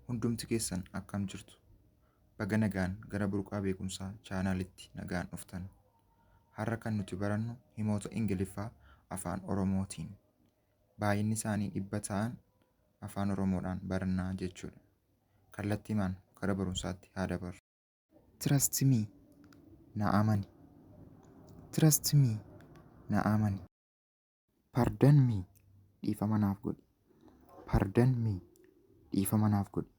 Hundumti keessan akkam jirtu? Baga nagaan gara burqaa beekumsaa chaanaalitti nagaan dhuftan. Har'a kan nuti barannu himoota Ingiliffaa afaan Oromootiin. Baay'inni isaanii 100 ta'an afaan Oromoodhaan barannaa jechuudha. Kallattiimaan gara barumsaatti haa dabarru. Trust me, na amani. Trust me, na amani. Pardon me, dhiifama naaf godhi. Pardon me, dhiifama naaf godhi.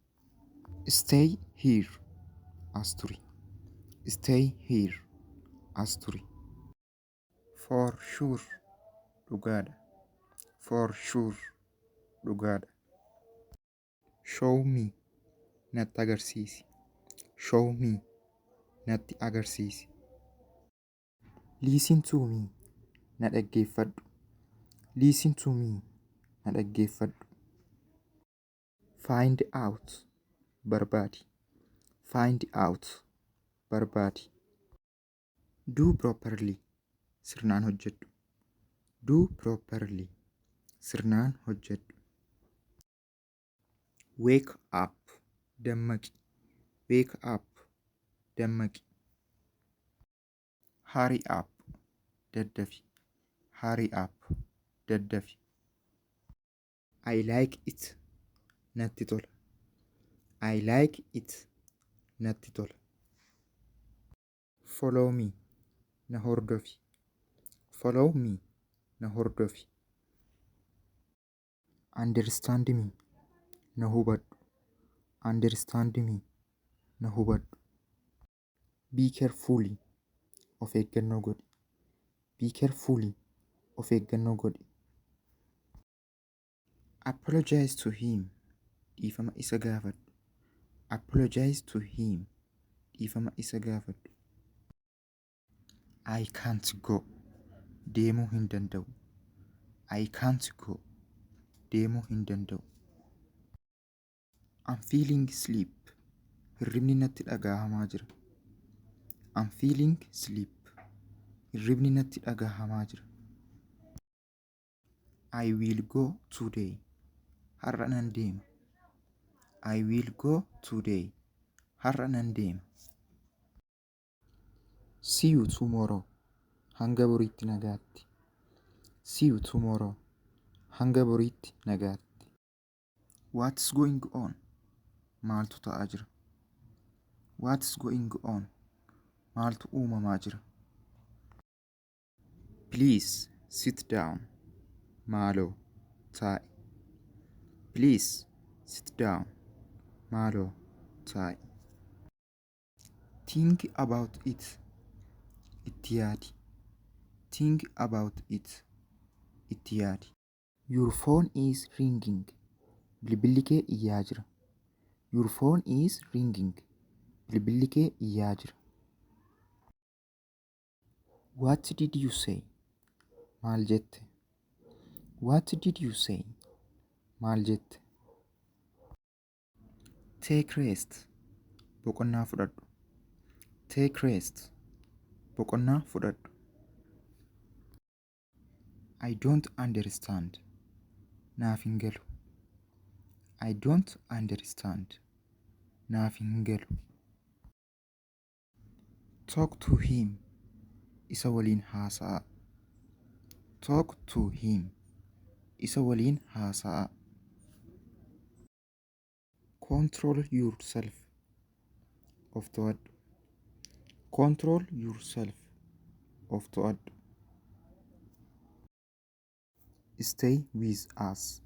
Stay here, as turi. Stay here, as turi. For sure, dhugaadha. For sure, dhugaadha. Show me, natti agarsiisi. Show me, natti agarsiisi. Listen to me, na dhaggeeffadhu. Listen to me, na dhaggeeffadhu. Find out, barbaadi. Find out, barbaadi. Do properly, sirnaan hojjedhu. Do properly, sirnaan hojjedhu. Wake up, dammaqi. Wake up, dammaqi. Hurry up, daddafi. Hurry up, daddafi. I like it, natti tola. I like it, natti tola. Follow me, na hordofi. Follow me, na hordofi. Understand me, na hubadhu. Understand me, na hubadhu. Be carefully, of eeggannoo godhi. Be carefully, of eeggannoo godhi. Apologize to him, dhiifama isa gaafadhu. Apologize to him, dhiifama isa gaafadhu. I can't go, deemuu hin danda'u. I can't go, deemuu hin danda'u. I'm feeling sleep, hirribni natti dhagahamaa jira. I'm feeling sleep, hirribni natti dhagahamaa jira. I will go today, har'a nan deema. I will go today, har'a nan deema. See you tomorrow, hanga boriitti nagaatti. See you tomorrow, hanga boriitti nagaatti. What's going on? Maaltu ta'aa jira? What's going on? Maaltu uumamaa jira? Please sit down, maaloo taa'i. Please sit down, maaloo taa'i. Think about it, itti yaadi. Think about it, itti yaadi. Your phone is ringing, bilbilli kee iyyaa jira. Your phone is ringing, bilbilli kee iyyaa jira. What did you say? Maal jette? What did you say? Maal jette? Take rest, boqonnaa fudhadhu. Take rest, boqonnaa fudhadhu. I don't understand, naaf hin galu. I don't understand, naaf hin galu. Talk to him, isa waliin haasa'a. Talk to him, isa waliin haasa'a. Control yourself, of to'adhu. Control yourself, of to'adhu. Stay with us,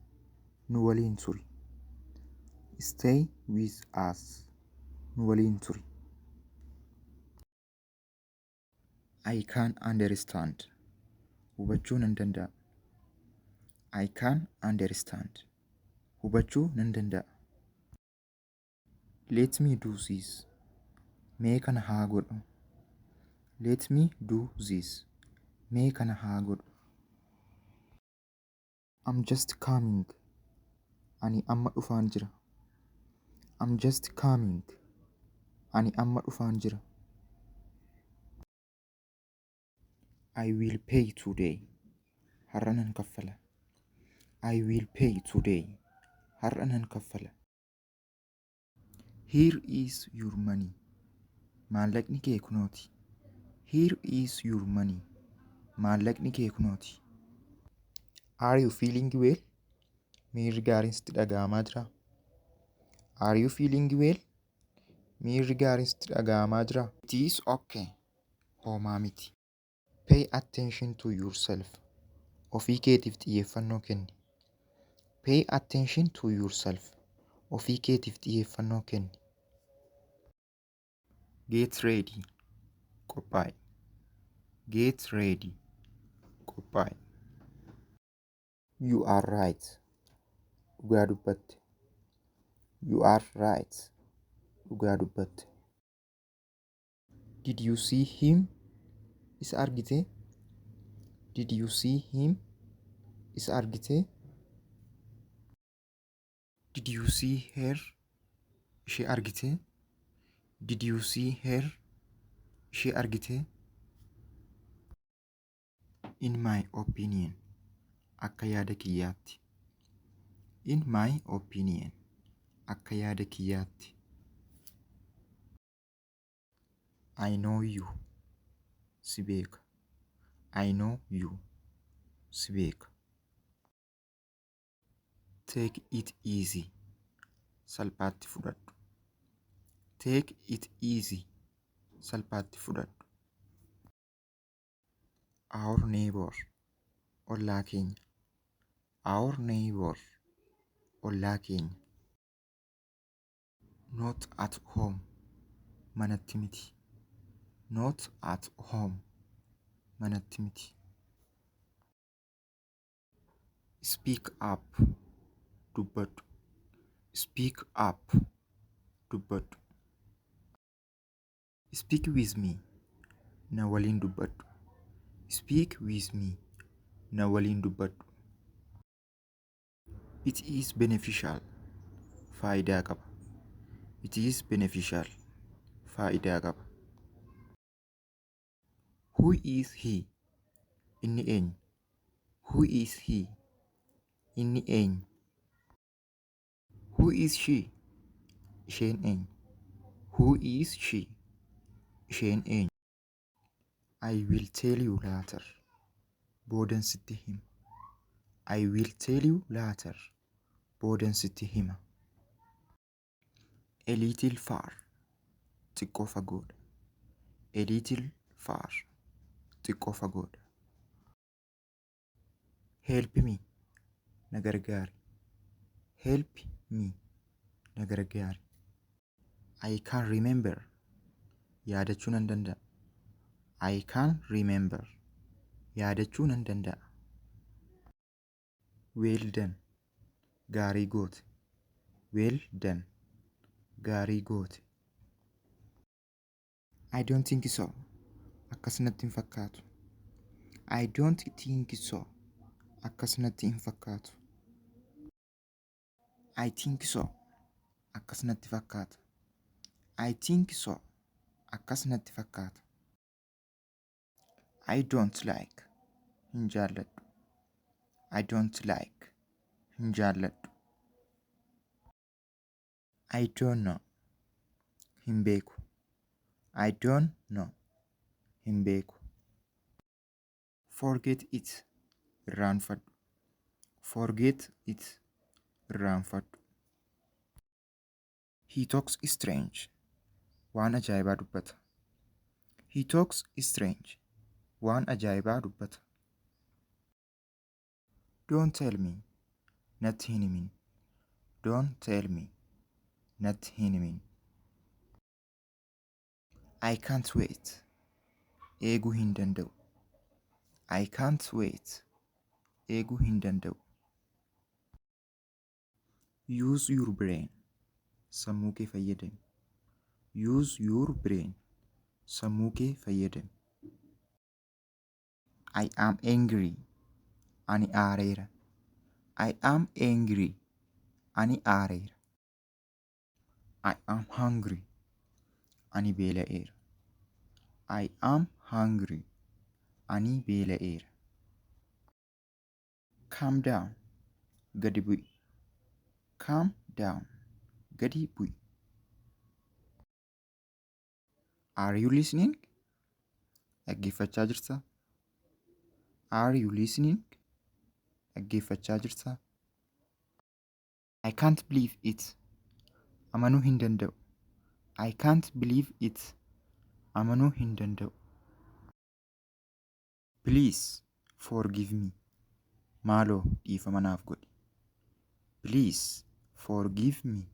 nu waliin turi. Stay with us, nu waliin turi. I can understand, hubachuu nan danda'a. I can understand, hubachuu nan danda'a. Let me do this, mee kana haa godhu. Let me do this, mee kana haa godhu. I'm just coming, ani amma dhufaan jira. I'm just coming, ani amma dhufaan jira. I will pay today, har'a nan kaffala. I will pay today, har'a nan kaffala. Here is your money. Maallaqni kee kunooti. Here is your money. Maallaqni kee kunooti. Are you feeling well? Miirri gaariin sitti dhaga'amaa jira? Are you feeling well? Miirri gaariin sitti dhaga'amaa jira? It is okay. Homaa miti. Pay attention to yourself. Ofii keetiif xiyyeeffannoo kenni. Pay attention to yourself. Ofii keetiif xiyyeeffannoo kenni. Get ready. Qophaa'i. Get ready. Qophaa'i. You are right. Dhugaa dubbatte. You are right. Dhugaa dubbatte. Did you see him? Isa argite? Did you see him? Isa argite? Did you see her? Ishee argite? Did you see her? Ishee argite? In my opinion. Akka yaada kiyyaatti. In my opinion. Akka yaada kiyyaatti. I know you. Si beeka. I know you. Si beeka. Take it easy. Salphaatti fudhadhu. Take it easy. Salphaatti fudhadhu. Our neighbor. Ollaa keenya. Our neighbor. Ollaa keenya. Not at home. Manatti miti. Not at home. Manatti miti. Speak up. Dubbadhu. Speak up. Dubbadhu. Speak with me. Na waliin dubbadhu. Speak with me. Na waliin dubbadhu. It is beneficial. Faayidaa qaba. It is beneficial. Faayidaa qaba. Who is he? Inni eenyu? Who is he? Inni eenyu? Who is she? Isheen eenyu? Who is she? Isheen eenyu? I will tell you later. Boodan sitti hima. I will tell you later. Boodan sitti hima. A little far. Xiqqoo fagoodha. A little far. Xiqqoo fagoodha. Help me. Na gargaari. Help me. Na gargaari. I can remember. Yaadachuu nan danda'a. I can remember. Yaadachuu nan danda'a. Well done. Gaarii goote. Well done. Gaarii goote. I don't think so. Akkas natti hin fakkaatu. I don't think so. Akkas natti hin fakkaatu. I think so. Akkas natti fakkaata. I think so. Akkas natti fakkaata. I don't like. Hin jaalladhu. I don't like. Hin jaalladhu. I don't know. Hin beeku. I don't know. Hin beeku. Forget it. Irraanfadhu. Forget it. Irraanfadhu. He talks strange. Waan ajaa'ibaa dubbata. He talks strange. Waan ajaa'ibaa dubbata. Don't tell me. Natti hin himin. Don't tell me. Natti hin himin. I can't wait. Eeguu hin danda'u. I can't wait. Eeguu hin danda'u. Use your brain. Sammuu kee fayyadami. Use your brain. Sammuu kee fayyadami. I am angry. Ani aareera. I am angry. Ani aareera. I am hungry. Ani beela'eera. I am hungry. Ani beela'eera. Calm down. Gadi bu'i. Calm down. Gadi bu'i. Are you listening? Dhaggeeffachaa jirtaa? Are you listening? Dhaggeeffachaa jirtaa? I can't believe it. Amanuu hin danda'u. I can't believe it. Amanuu hin danda'u. Please forgive me. Maaloo dhiifama naaf godhi. Please forgive me.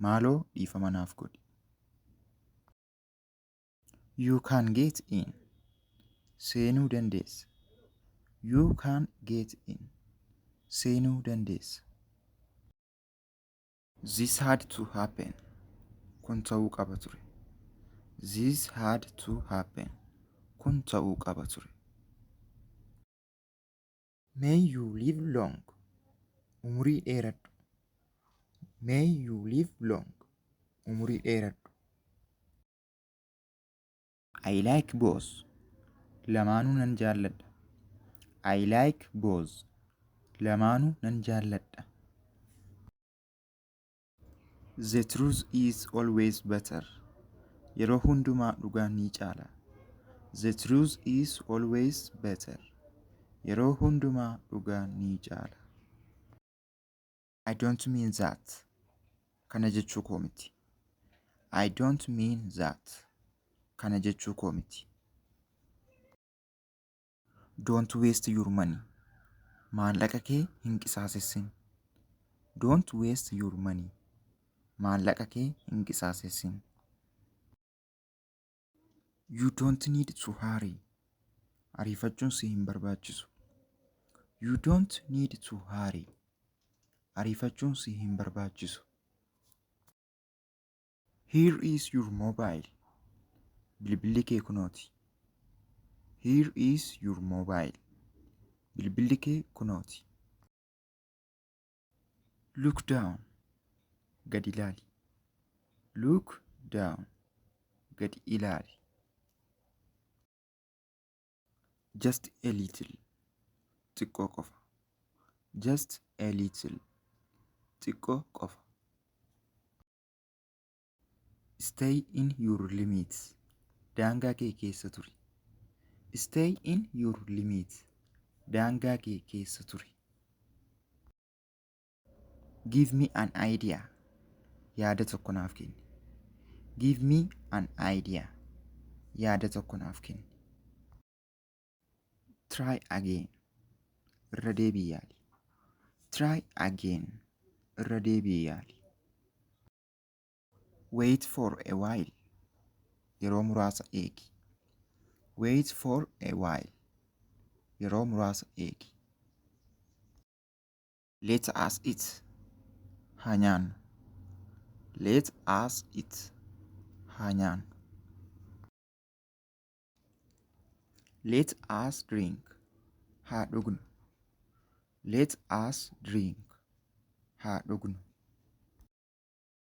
Maaloo dhiifama naaf godhi. You can get in. Seenuu dandeessa. You can get in. Seenuu dandeessa. This had to happen. Kun ta'uu qaba ture. This had to happen. Kun ta'uu qaba ture. May you live long. Umurii dheeradhu. May you live long. Umurii dheeradhu. I like both. Lamaanuu nan jaalladha. I like both. Lamaanuu nan jaalladha. The truth is always better. Yeroo hundumaa dhugaan ni caala. The truth is always better. Yeroo hundumaa dhugaan ni caala. I don't mean that. Kana jechuu koo miti. I don't mean that. Kana jechuu koo miti. Don't waste your money. Maallaqa kee hin qisaasessin. Don't waste your money. Maallaqa kee hin qisaasessin. You don't need to hurry. Ariifachuun si hin barbaachisu. You don't need to hurry. Ariifachuun si hin barbaachisu. Here is your mobile. Bilbilli kee kunooti. Here is your mobile. Bilbilli kee kunooti. Look down. Gad ilaali. Look down. Gad ilaali. Just a little. Xiqqoo qofa. Just a little. Xiqqoo qofa. Stay in your limits. Daangaa kee keessa turi. Stay in your limits. Daangaa kee keessa turi. Give me an idea. Yaada tokko naaf kenni. Give me an idea. Yaada tokko naaf kenni. Try again. Irra deebii yaali. Try again. Irra deebii yaali. Wait for a while. Yeroo muraasa eegi. Wait for a while. Yeroo muraasa eegi. Let us eat. Haa nyaannu. Let us eat. Haa nyaannu. Let us drink. Haa dhugnu. Let us drink. Haa dhugnu.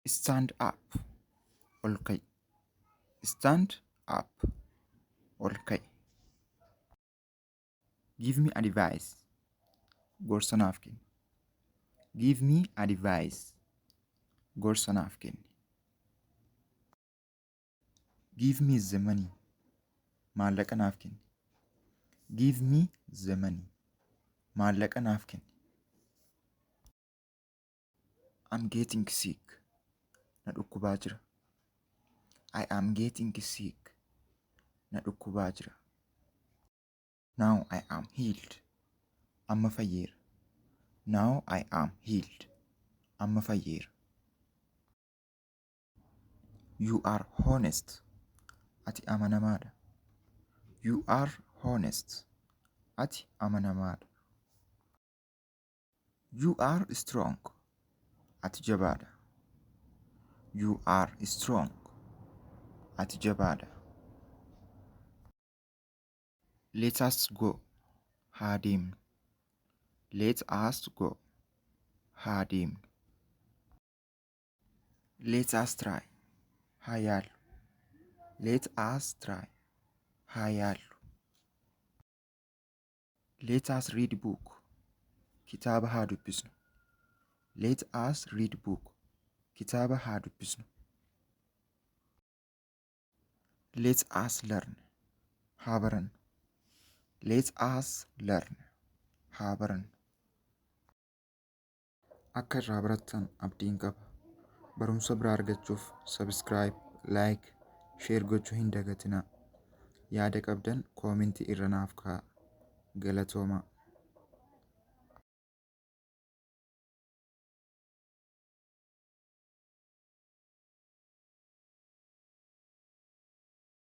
Stand up. Ol ka'i. Stand up. Ol ka'i. Give me advice. Gorsa naaf kenni. Give me advice. Gorsa naaf kenni. Give me the money. Maallaqa naaf kenni. Give me the money. Maallaqa naaf kenni. I'm getting sick. Na dhukkubaa jira. I am getting sick. Na dhukkubaa jira. Now I am healed. Amma fayyeera. Now I am healed. Amma fayyeera. You are honest. Ati amanamaadha. You are honest. Ati amanamaadha. You are strong. Ati jabaadha. You are strong. Ati jabaadha. Let us go. Haa deemnu. Let us go. Haa deemnu. Let us try. Haa yaallu. Let us try. Haa yaallu. Let us read book. Kitaaba haa dubbisnu. Let us read book. Kitaaba haa dubbisnu. Let us learn. Haa barannu. Let us learn. Haa barannu. Akka irraa barattan abdiin qaba. Barumsa biraa argachuuf subscribe, like, share gochuu hin dagatinaa. Yaada qabdan koomentii irra naaf kaa'aa. Galatoomaa.